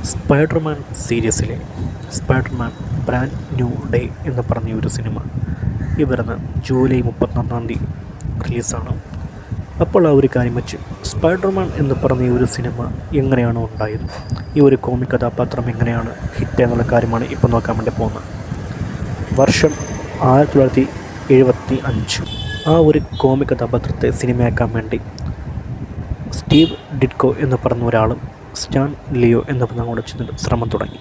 Spiderman സീരീസിലെ Spiderman brand new day എന്ന് പറഞ്ഞ ഒരു സിനിമ ഈ വരുന്ന ജൂലൈ 31 റിലീസാണ്. അപ്പോൾ ആ ഒരു കാര്യം വെച്ച് സ്പൈഡർമാൻ എന്ന് പറഞ്ഞ ഒരു സിനിമ എങ്ങനെയാണ് ഉണ്ടായത്, ഈ ഒരു കോമിക് കഥാപാത്രം എങ്ങനെയാണ് ഹിറ്റ് എന്നുള്ള കാര്യമാണ് ഇപ്പോൾ നോക്കാൻ വേണ്ടി പോകുന്നത്. വർഷം 1975. ആ ഒരു കോമിക് കഥാപാത്രത്തെ സിനിമയാക്കാൻ വേണ്ടി സ്റ്റീവ് ഡിറ്റ്കോ എന്ന് പറഞ്ഞ ഒരാളും സ്റ്റാൻ ലിയോ എന്ന് പറഞ്ഞ അവിടെ ചെന്നിട്ട് ശ്രമം തുടങ്ങി.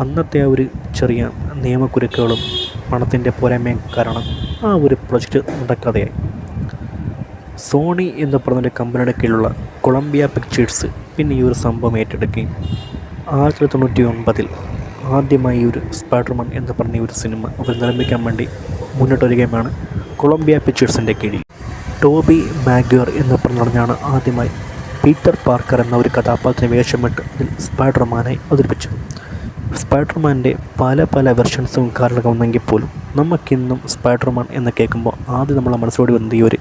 അന്നത്തെ ആ ഒരു ചെറിയ നിയമക്കുരുക്കുകളും പണത്തിൻ്റെ പോരായ്മയും കാരണം ആ ഒരു പ്രൊജക്റ്റ് നടക്കാതെയായി. സോണി എന്ന് പറഞ്ഞൊരു കമ്പനിയുടെ കീഴിലുള്ള കൊളംബിയ പിക്ചേഴ്സ് പിന്നെ ഈ ഒരു സംഭവം ഏറ്റെടുക്കുകയും 1999 ആദ്യമായി ഒരു സ്പൈഡർമാൻ എന്ന് പറഞ്ഞ ഒരു സിനിമ അവർ നിർമ്മിക്കാൻ വേണ്ടി മുന്നോട്ട് വരികയുമാണ് കൊളംബിയ പിക്ചേഴ്സിൻ്റെ കീഴിൽ. ടോബി മാഗ്വയർ എന്ന് പറഞ്ഞാണ് ആദ്യമായി പീറ്റർ പാർക്കർ എന്ന ഒരു കഥാപാത്രത്തിന് വേഷമിട്ട് അതിൽ സ്പൈഡർമാനായി അവതരിപ്പിച്ചു. സ്പൈഡർമാൻ്റെ പല വെർഷൻസും കാര്യങ്ങളൊക്കെ വന്നെങ്കിൽ പോലും നമുക്കിന്നും സ്പൈഡർമാൻ എന്ന് കേൾക്കുമ്പോൾ ആദ്യം നമ്മളെ മനസ്സിലോടി വന്നത് ഈ ഒരു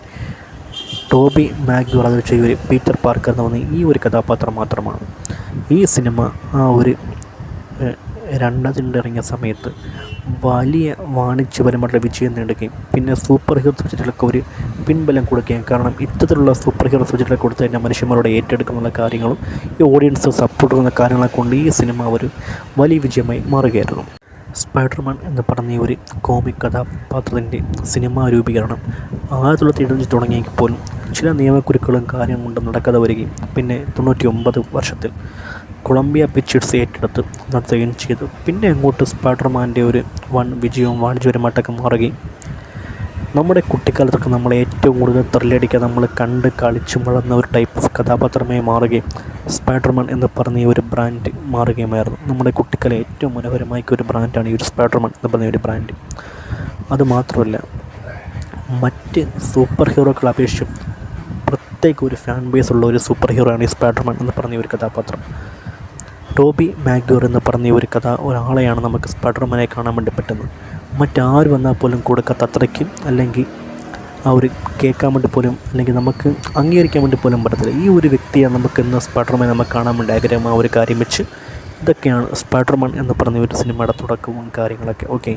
ടോബി മാഗ്വയർ അവതരിപ്പിച്ച ഈ ഒരു പീറ്റർ പാർക്കർ എന്ന് പറഞ്ഞ ഈ ഒരു കഥാപാത്രം മാത്രമാണ്. ഈ സിനിമ ആ ഒരു 2002 ഇറങ്ങിയ സമയത്ത് വലിയ വാണിജ്യപരമായിട്ടുള്ള വിജയം നേടുകയും പിന്നെ സൂപ്പർ ഹീറോ സബ്ജക്റ്റുകൾക്ക് ഒരു പിൻബലം കൊടുക്കുകയും, കാരണം ഇത്തരത്തിലുള്ള സൂപ്പർ ഹീറോ സബ്ജക്റ്റുകളെ കൊടുത്ത് തന്നെ മനുഷ്യന്മാരോട് ഏറ്റെടുക്കുന്ന കാര്യങ്ങളും ഈ ഓഡിയൻസ് സപ്പോർട്ട് ചെയ്യുന്ന കാര്യങ്ങളെ കൊണ്ട് ഈ സിനിമ ഒരു വലിയ വിജയമായി മാറുകയായിരുന്നു. സ്പൈഡർമാൻ എന്ന് പറഞ്ഞ ഒരു കോമിക് കഥാപാത്രത്തിൻ്റെ സിനിമാ രൂപീകരണം 1975 തുടങ്ങിയെങ്കിൽ പോലും ചില നിയമക്കുരുക്കളും കാര്യം കൊണ്ട് നടക്കാതെ വരികയും പിന്നെ 99 വർഷത്തിൽ കൊളംബിയ പിക്ചേഴ്സ് ഏറ്റെടുത്ത് നടത്തുകയും ചെയ്തു. പിന്നെ അങ്ങോട്ട് സ്പൈഡർമാൻ്റെ ഒരു വിജയവും വാണിജ്യപരമായിട്ടൊക്കെ മാറുകയും നമ്മുടെ കുട്ടിക്കാലത്തൊക്കെ നമ്മളെ ഏറ്റവും കൂടുതൽ ത്രില്ലടിക്കാൻ നമ്മൾ കണ്ട് കളിച്ചും വളർന്ന ഒരു ടൈപ്പ് ഓഫ് കഥാപാത്രമായി മാറുകയും സ്പൈഡർമാൻ എന്ന് പറഞ്ഞ ഈ ഒരു ബ്രാൻഡ് മാറുകയുമായിരുന്നു. നമ്മുടെ കുട്ടിക്കാലം ഏറ്റവും മനോഹരമായ ഒരു ബ്രാൻഡാണ് ഈ ഒരു സ്പൈഡർമാൻ എന്ന് പറഞ്ഞ ഒരു ബ്രാൻഡ്. അതുമാത്രമല്ല, മറ്റ് സൂപ്പർ ഹീറോകളെ അപേക്ഷിച്ചും പ്രത്യേക ഒരു ഫാൻ ബേസ് ഉള്ള ഒരു സൂപ്പർ ഹീറോ ആണ് ഈ സ്പൈഡർമാൻ എന്ന് പറഞ്ഞ ഒരു കഥാപാത്രം. ടോബി മാഗ്വയർ എന്ന് പറഞ്ഞ ഒരു ഒരാളെയാണ് നമുക്ക് സ്പൈഡർമാനെ കാണാൻ വേണ്ടി പറ്റുന്നത്. മറ്റാര് വന്നാൽ പോലും കൊടുക്കാത്ത അത്രയ്ക്ക്, അല്ലെങ്കിൽ ആ ഒരു കേൾക്കാൻ വേണ്ടി പോലും, അല്ലെങ്കിൽ നമുക്ക് അംഗീകരിക്കാൻ വേണ്ടി പോലും പറ്റത്തില്ല. ഈ ഒരു വ്യക്തിയാണ് നമുക്ക് ഇന്ന് സ്പൈഡർമാനെ നമുക്ക് കാണാൻ വേണ്ടി ആഗ്രഹം. ആ ഒരു കാര്യം വെച്ച് ഇതൊക്കെയാണ് സ്പൈഡർമാൻ എന്ന് പറഞ്ഞ ഒരു സിനിമയുടെ തുടക്കവും കാര്യങ്ങളൊക്കെ. ഓക്കെ.